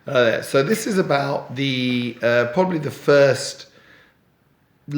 So this is about the probably the first white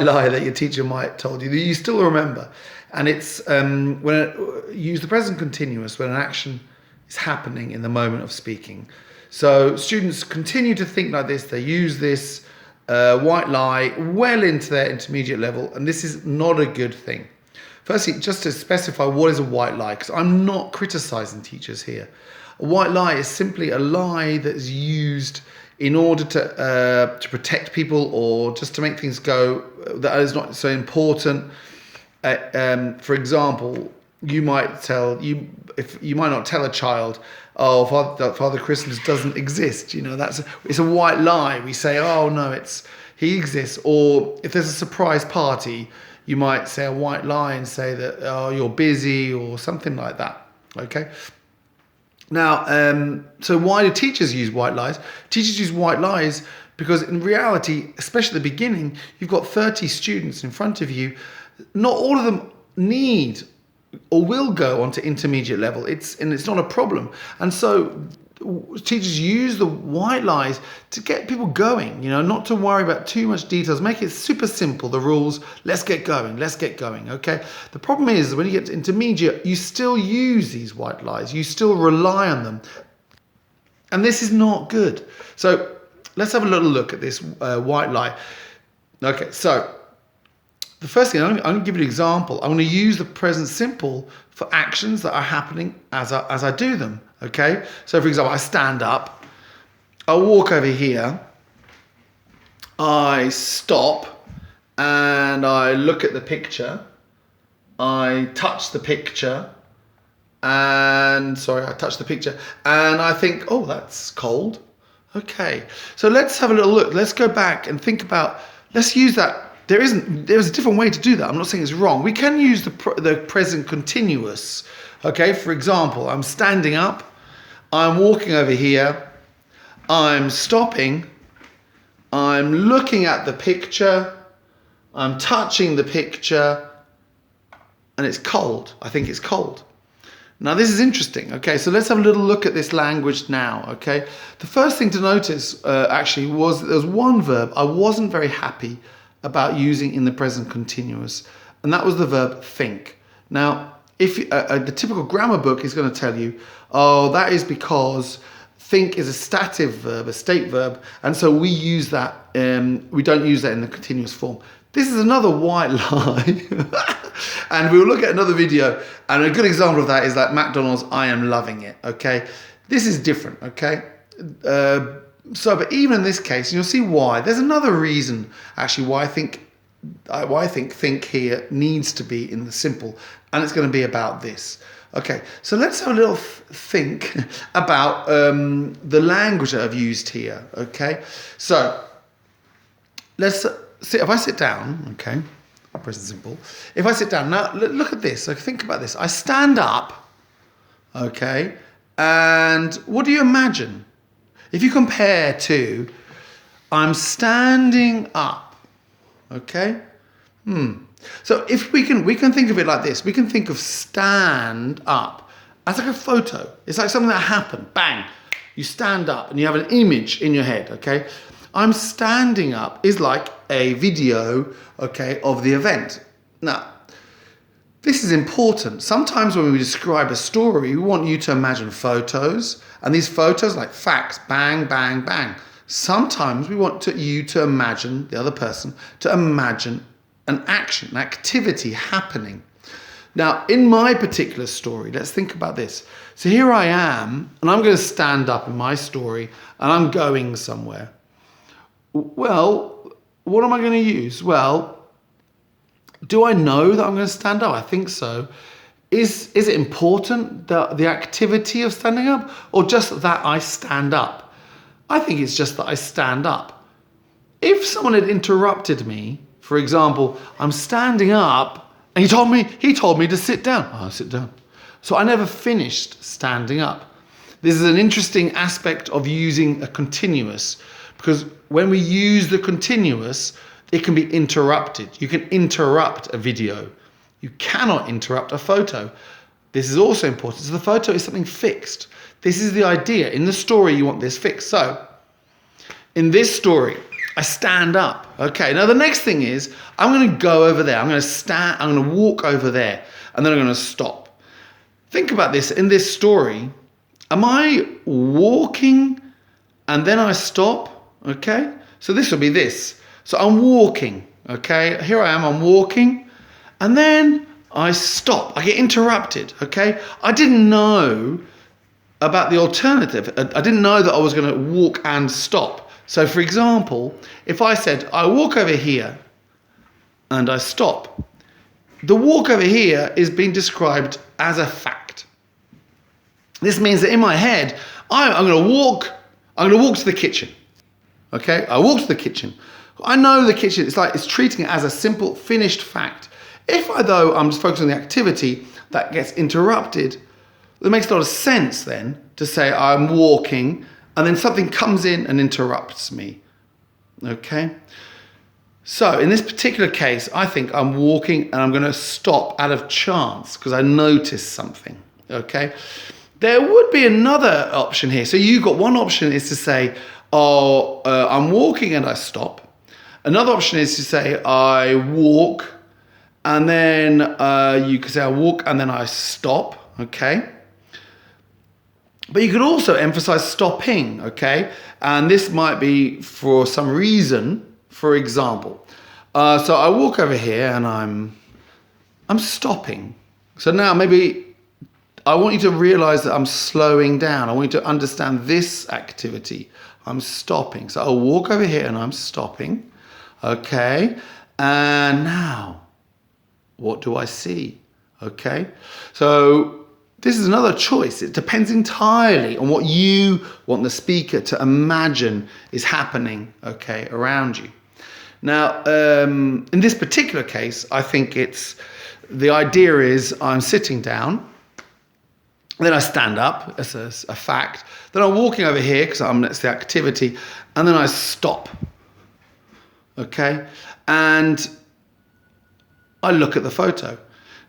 lie that your teacher might told you that you still remember, and it's use the present continuous when an action is happening in the moment of speaking. So students continue to think like this. They use this white lie well into their intermediate level, and this is not a good thing. Firstly, just to specify what is a white lie, because I'm not criticizing teachers here. A white lie is simply a lie that is used in order to protect people, or just to make things go that is not so important. For example, you might not tell a child, "Oh, Father Christmas doesn't exist." You know, it's a white lie. We say, "Oh no, he exists." Or if there's a surprise party, you might say a white lie and say that, "Oh, you're busy," or something like that. Okay. Now, so why do teachers use white lies? Teachers use white lies because in reality, especially at the beginning, you've got 30 students in front of you. Not all of them need or will go onto intermediate level. It's not a problem. And so teachers use the white lies to get people going, not to worry about too much details. Make it super simple, the rules. Let's get going, okay? The problem is when you get to intermediate, you still use these white lies. You still rely on them. And this is not good. So let's have a little look at this white lie. Okay, so the first thing, I'm going to give you an example. I'm going to use the present simple for actions that are happening as I do them, okay? So for example, I stand up, I walk over here, I stop, and I look at the picture, I touch the picture, and I think, oh, that's cold. Okay, so let's have a little look. Let's go back and think about, let's use that. There's a different way to do that. I'm not saying it's wrong. We can use the present continuous. Okay, for example, I'm standing up, I'm walking over here, I'm stopping, I'm looking at the picture, I'm touching the picture, and it's cold. I think it's cold. Now this is interesting. Okay, so let's have a little look at this language now. Okay, the first thing to notice actually was there's one verb I wasn't very happy about using in the present continuous, and that was the verb think. Now, if the typical grammar book is going to tell you, oh, that is because think is a stative verb, a state verb, and so we use that. We don't use that in the continuous form. This is another white lie, and we'll look at another video. And a good example of that is like McDonald's. I am loving it. Okay, this is different. Okay. But even in this case, you'll see why. There's another reason, actually, why I think here needs to be in the simple, and it's going to be about this. Okay, so let's have a little think about the language that I've used here. Okay, so let's sit. If I sit down, okay, present simple. If I sit down now, look at this. So think about this. I stand up. Okay, and what do you imagine? If you compare to, I'm standing up, okay? So if we can think of it like this. We can think of stand up as like a photo. It's like something that happened, bang. You stand up and you have an image in your head, okay? I'm standing up is like a video, okay, of the event. Now, this is important. Sometimes when we describe a story, we want you to imagine photos, and these photos like facts, bang, bang, bang. Sometimes we want you to imagine, the other person, to imagine an action, an activity happening. Now, in my particular story, let's think about this. So here I am, and I'm going to stand up in my story, and I'm going somewhere. Well, what am I going to use? Well, do I know that I'm going to stand up? I think so. Is it important, the activity of standing up, or just that I stand up? I think it's just that I stand up. If someone had interrupted me, for example, I'm standing up, and he told me to sit down. Oh, sit down. So I never finished standing up. This is an interesting aspect of using a continuous, because when we use the continuous, it can be interrupted. You can interrupt a video. You cannot interrupt a photo. This is also important. So the photo is something fixed. This is the idea. In the story, you want this fixed. So, in this story, I stand up. Okay, now the next thing is, I'm going to go over there. I'm going to walk over there, and then I'm going to stop. Think about this. In this story, am I walking and then I stop? Okay, so this will be this. So I'm walking. Okay, here I am, I'm walking, and then I stop. I get interrupted. Okay, I didn't know about the alternative. I didn't know that I was going to walk and stop. So, for example, if I said, I walk over here and I stop, the walk over here is being described as a fact. This means that in my head, I'm going to walk to the kitchen. Okay, I walk to the kitchen. I know the kitchen, it's treating it as a simple, finished fact. If I'm just focusing on the activity that gets interrupted, it makes a lot of sense then to say I'm walking and then something comes in and interrupts me. Okay? So in this particular case, I think I'm walking and I'm going to stop out of chance because I noticed something. Okay? There would be another option here. So you've got one option is to say, I'm walking and I stop. Another option is to say, I walk, and then you could say, I walk and then I stop, okay? But you could also emphasize stopping, okay? And this might be for some reason, for example. So I walk over here and I'm stopping. So now maybe I want you to realize that I'm slowing down. I want you to understand this activity. I'm stopping. So I'll walk over here and I'm stopping. Okay, and now, what do I see? Okay, so this is another choice. It depends entirely on what you want the speaker to imagine is happening, okay, around you. Now, in this particular case, I think the idea is I'm sitting down, then I stand up, as a fact, then I'm walking over here because that's the activity, and then I stop. Okay, and I look at the photo.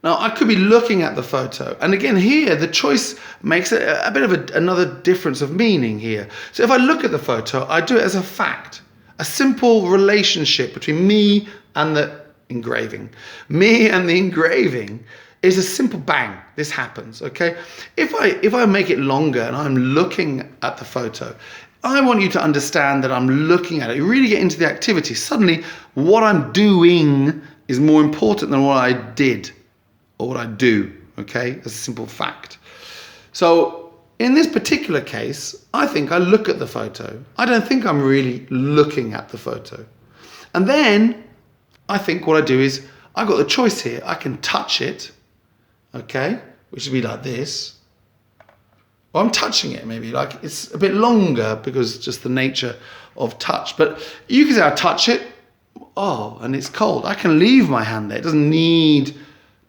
Now, I could be looking at the photo. And again, here, the choice makes a bit of another difference of meaning here. So if I look at the photo, I do it as a fact, a simple relationship between me and the engraving. Me and the engraving is a simple bang. This happens, okay? If I make it longer and I'm looking at the photo, I want you to understand that I'm looking at it. You really get into the activity. Suddenly, what I'm doing is more important than what I did or what I do, okay? As a simple fact. So in this particular case, I think I look at the photo. I don't think I'm really looking at the photo. And then I think what I do is I've got the choice here. I can touch it, okay? Which would be like this. Well, I'm touching it maybe, like it's a bit longer because just the nature of touch. But you can say I touch it, and it's cold. I can leave my hand there. It doesn't need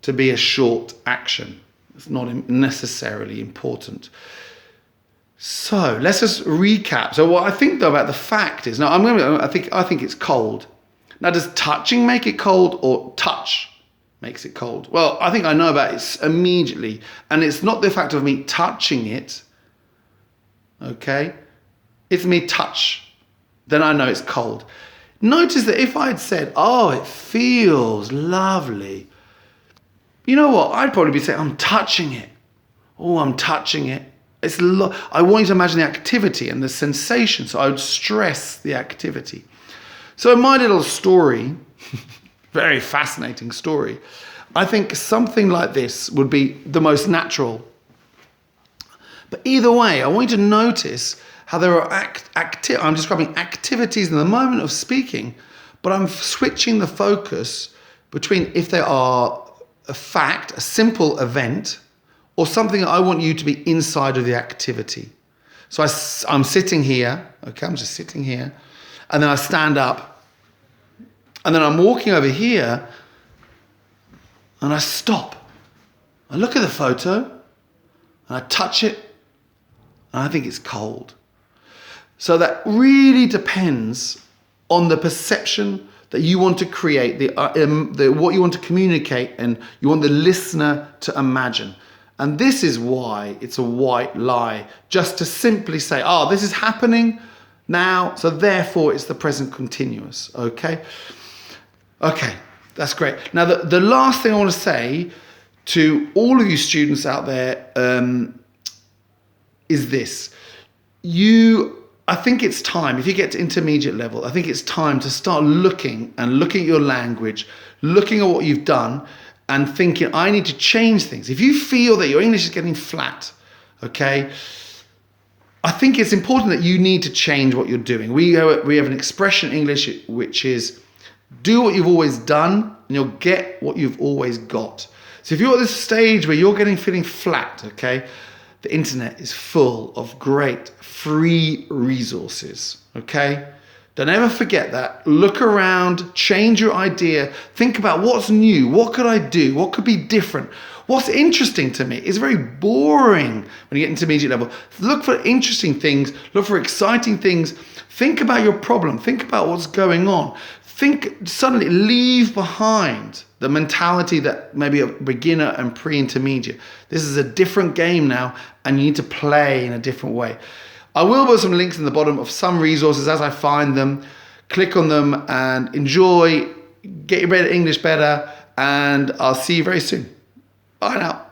to be a short action. It's not necessarily important. So let's just recap. So what I think though about the fact is, now I think it's cold. Now does touching make it cold or touch makes it cold? Well, I think I know about it immediately. And it's not the fact of me touching it, okay? It's me touch. Then I know it's cold. Notice that if I'd said, it feels lovely. You know what? I'd probably be saying, I'm touching it. Oh, I'm touching it. I want you to imagine the activity and the sensation. So I would stress the activity. So in my little story, very fascinating story, I think something like this would be the most natural. But either way, I want you to notice how there are I'm describing activities in the moment of speaking, but I'm switching the focus between if they are a fact, a simple event, or something that I want you to be inside of the activity. So I'm sitting here, okay, I'm just sitting here, and then I stand up, and then I'm walking over here, and I stop. I look at the photo, and I touch it, and I think it's cold. So that really depends on the perception that you want to create, what you want to communicate, and you want the listener to imagine. And this is why it's a white lie, just to simply say, oh, this is happening now, so therefore it's the present continuous, okay? Okay, that's great. Now, the last thing I want to say to all of you students out there is this. I think it's time, if you get to intermediate level, I think it's time to start looking at your language, looking at what you've done, and thinking, I need to change things. If you feel that your English is getting flat, okay, I think it's important that you need to change what you're doing. We have an expression in English which is, do what you've always done, and you'll get what you've always got. So if you're at this stage where you're feeling flat, okay, the internet is full of great free resources, okay? Don't ever forget that. Look around, change your idea, think about what's new, what could I do, what could be different, what's interesting to me. It's very boring when you get intermediate level. Look for interesting things, look for exciting things, think about your problem, think about what's going on. Suddenly leave behind the mentality that maybe a beginner and pre-intermediate. This is a different game now, and you need to play in a different way. I will put some links in the bottom of some resources as I find them. Click on them and enjoy, get your English better, and I'll see you very soon. Bye now.